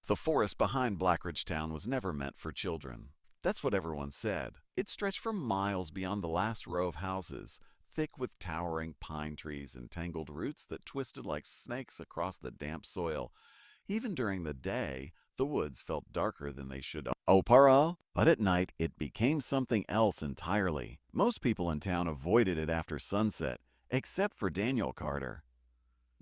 The forest behind Blackridge Town was never meant for children. That's what everyone said. It stretched for miles beyond the last row of houses, thick with towering pine trees and tangled roots that twisted like snakes across the damp soil. Even during the day, the woods felt darker than they should. Oh, para! But at night, it became something else entirely. Most people in town avoided it after sunset, except for Daniel Carter.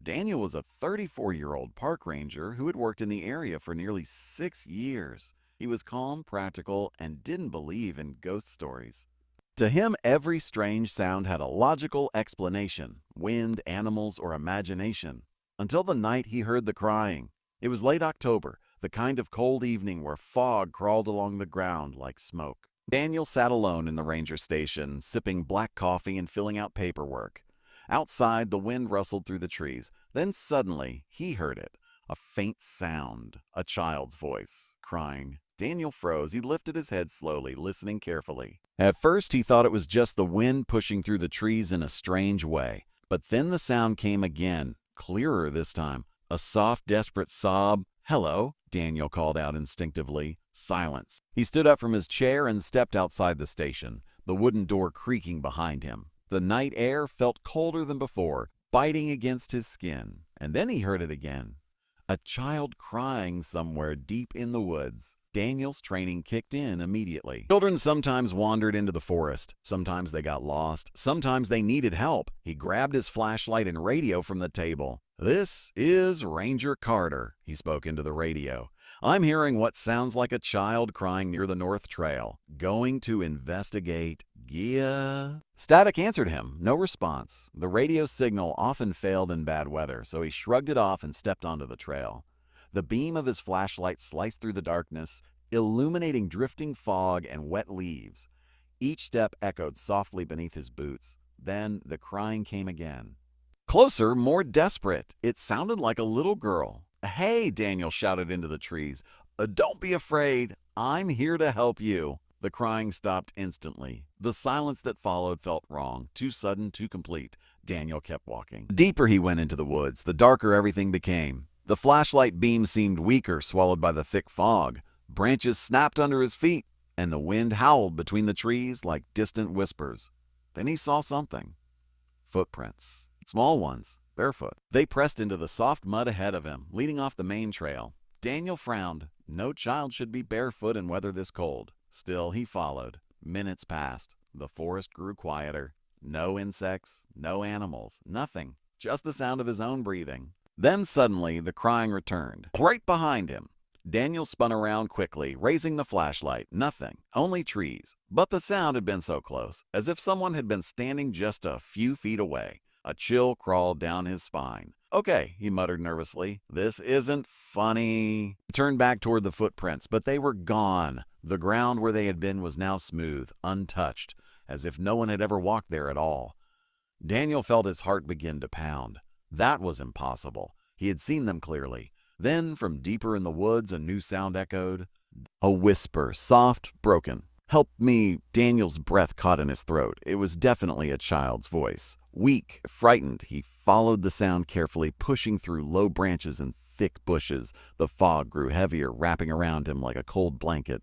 Daniel was a 34-year-old park ranger who had worked in the area for nearly 6 years. He was calm, practical, and didn't believe in ghost stories. To him, every strange sound had a logical explanation: wind, animals, or imagination. Until the night he heard the crying. It was late October, the kind of cold evening where fog crawled along the ground like smoke. Daniel sat alone in the ranger station, sipping black coffee and filling out paperwork. Outside, the wind rustled through the trees. Then suddenly, he heard it. A faint sound. A child's voice, crying. Daniel froze. He lifted his head slowly, listening carefully. At first, he thought it was just the wind pushing through the trees in a strange way. But then the sound came again, clearer this time. A soft, desperate sob. "Hello," Daniel called out instinctively. Silence. He stood up from his chair and stepped outside the station, the wooden door creaking behind him. The night air felt colder than before, biting against his skin. And then he heard it again. A child crying somewhere deep in the woods. Daniel's training kicked in immediately. Children sometimes wandered into the forest. Sometimes they got lost. Sometimes they needed help. He grabbed his flashlight and radio from the table. "This is Ranger Carter," he spoke into the radio. "I'm hearing what sounds like a child crying near the North Trail. Going to investigate. Gia?" Static answered him. No response. The radio signal often failed in bad weather, so he shrugged it off and stepped onto the trail. The beam of his flashlight sliced through the darkness, illuminating drifting fog and wet leaves. Each step echoed softly beneath his boots. Then the crying came again. Closer, more desperate. It sounded like a little girl. "Hey," Daniel shouted into the trees. "Don't be afraid. I'm here to help you." The crying stopped instantly. The silence that followed felt wrong, too sudden, too complete. Daniel kept walking. The deeper he went into the woods, the darker everything became. The flashlight beam seemed weaker, swallowed by the thick fog. Branches snapped under his feet, and the wind howled between the trees like distant whispers. Then he saw something. Footprints. Small ones, barefoot. They pressed into the soft mud ahead of him, leading off the main trail. Daniel frowned. No child should be barefoot in weather this cold. Still, he followed. Minutes passed. The forest grew quieter. No insects, no animals, nothing. Just the sound of his own breathing. Then suddenly, the crying returned. Right behind him. Daniel spun around quickly, raising the flashlight. Nothing. Only trees. But the sound had been so close, as if someone had been standing just a few feet away. A chill crawled down his spine. "Okay," he muttered nervously. "This isn't funny." He turned back toward the footprints, but they were gone. The ground where they had been was now smooth, untouched, as if no one had ever walked there at all. Daniel felt his heart begin to pound. That was impossible. He had seen them clearly. Then, from deeper in the woods, a new sound echoed. A whisper, soft, broken. "Help me." Daniel's breath caught in his throat. It was definitely a child's voice. Weak, frightened, he followed the sound carefully, pushing through low branches and thick bushes. The fog grew heavier, wrapping around him like a cold blanket.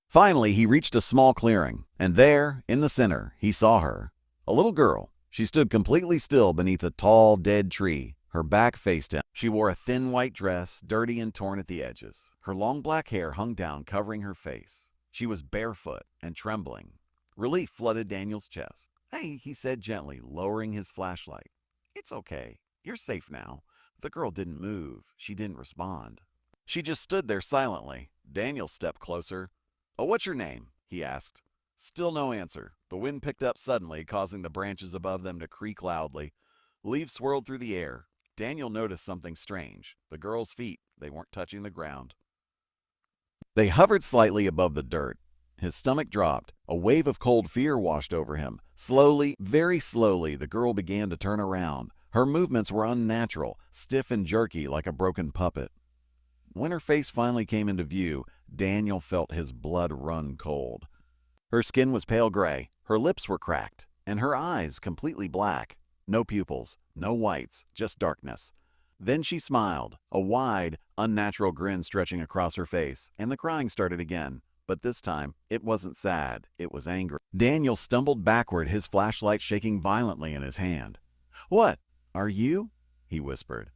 Finally, he reached a small clearing, and there, in the center, he saw her. A little girl. She stood completely still beneath a tall, dead tree. Her back faced him. She wore a thin white dress, dirty and torn at the edges. Her long black hair hung down, covering her face. She was barefoot and trembling. Relief flooded Daniel's chest. "Hey," he said gently, lowering his flashlight. "It's okay. You're safe now." The girl didn't move. She didn't respond. She just stood there silently. Daniel stepped closer. "Oh, what's your name?" he asked. Still no answer. The wind picked up suddenly, causing the branches above them to creak loudly. Leaves swirled through the air. Daniel noticed something strange. The girl's feet, they weren't touching the ground. They hovered slightly above the dirt. His stomach dropped. A wave of cold fear washed over him. Slowly, very slowly, the girl began to turn around. Her movements were unnatural, stiff and jerky like a broken puppet. When her face finally came into view, Daniel felt his blood run cold. Her skin was pale gray, her lips were cracked, and her eyes completely black. No pupils, no whites, just darkness. Then she smiled, a wide, unnatural grin stretching across her face, and the crying started again. But this time, it wasn't sad, it was angry. Daniel stumbled backward, his flashlight shaking violently in his hand. "What? Are you?" he whispered.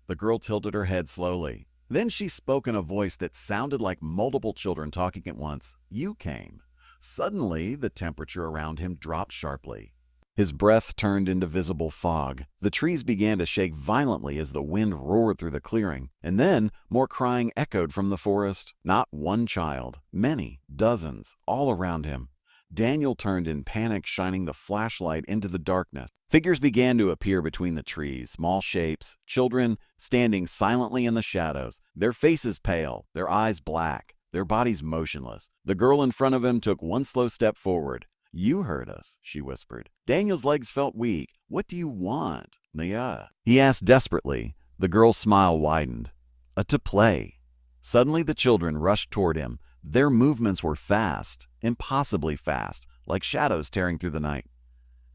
The girl tilted her head slowly. Then she spoke in a voice that sounded like multiple children talking at once. "You came." Suddenly, the temperature around him dropped sharply. His breath turned into visible fog. The trees began to shake violently as the wind roared through the clearing, and then more crying echoed from the forest. Not one child, many, dozens, all around him. Daniel turned in panic, shining the flashlight into the darkness. Figures began to appear between the trees, small shapes, children standing silently in the shadows, their faces pale, their eyes black, their bodies motionless. The girl in front of him took one slow step forward. "You heard us," she whispered. Daniel's legs felt weak. "What do you want, Nia?" he asked desperately. The girl's smile widened. "To play." Suddenly the children rushed toward him. Their movements were fast, impossibly fast, like shadows tearing through the night.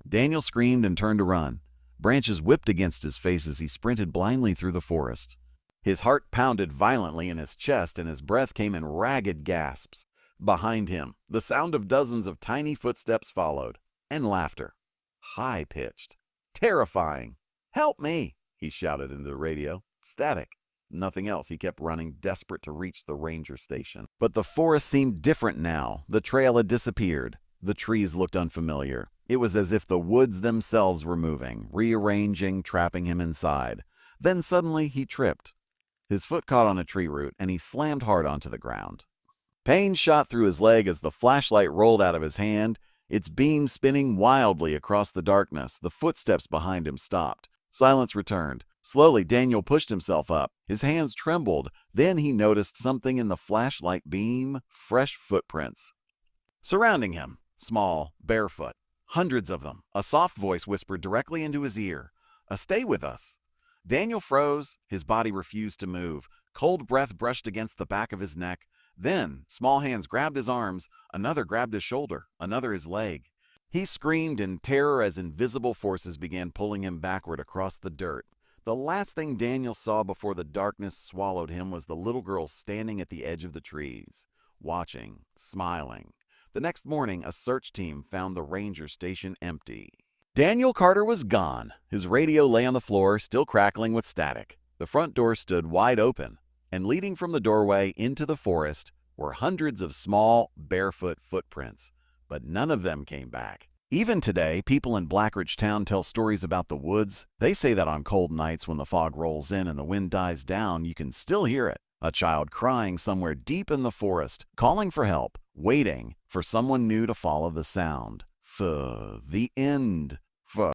Daniel screamed and turned to run. Branches whipped against his face as he sprinted blindly through the forest. His heart pounded violently in his chest and his breath came in ragged gasps. Behind him, the sound of dozens of tiny footsteps followed, and laughter. High-pitched. Terrifying. "Help me!" he shouted into the radio. Static. Nothing else. He kept running, desperate to reach the ranger station. But the forest seemed different now. The trail had disappeared. The trees looked unfamiliar. It was as if the woods themselves were moving, rearranging, trapping him inside. Then suddenly he tripped. His foot caught on a tree root, and he slammed hard onto the ground. Pain shot through his leg as the flashlight rolled out of his hand, its beam spinning wildly across the darkness. The footsteps behind him stopped. Silence returned. Slowly, Daniel pushed himself up. His hands trembled. Then he noticed something in the flashlight beam, fresh footprints. Surrounding him, small, barefoot, hundreds of them. A soft voice whispered directly into his ear, "Stay with us." Daniel froze. His body refused to move. Cold breath brushed against the back of his neck. Then, small hands grabbed his arms, another grabbed his shoulder, another his leg. He screamed in terror as invisible forces began pulling him backward across the dirt. The last thing Daniel saw before the darkness swallowed him was the little girl standing at the edge of the trees, watching, smiling. The next morning, a search team found the ranger station empty. Daniel Carter was gone. His radio lay on the floor, still crackling with static. The front door stood wide open, and leading from the doorway into the forest were hundreds of small, barefoot footprints, but none of them came back. Even today, people in Blackridge Town tell stories about the woods. They say that on cold nights when the fog rolls in and the wind dies down, you can still hear it. A child crying somewhere deep in the forest, calling for help, waiting for someone new to follow the sound. The end.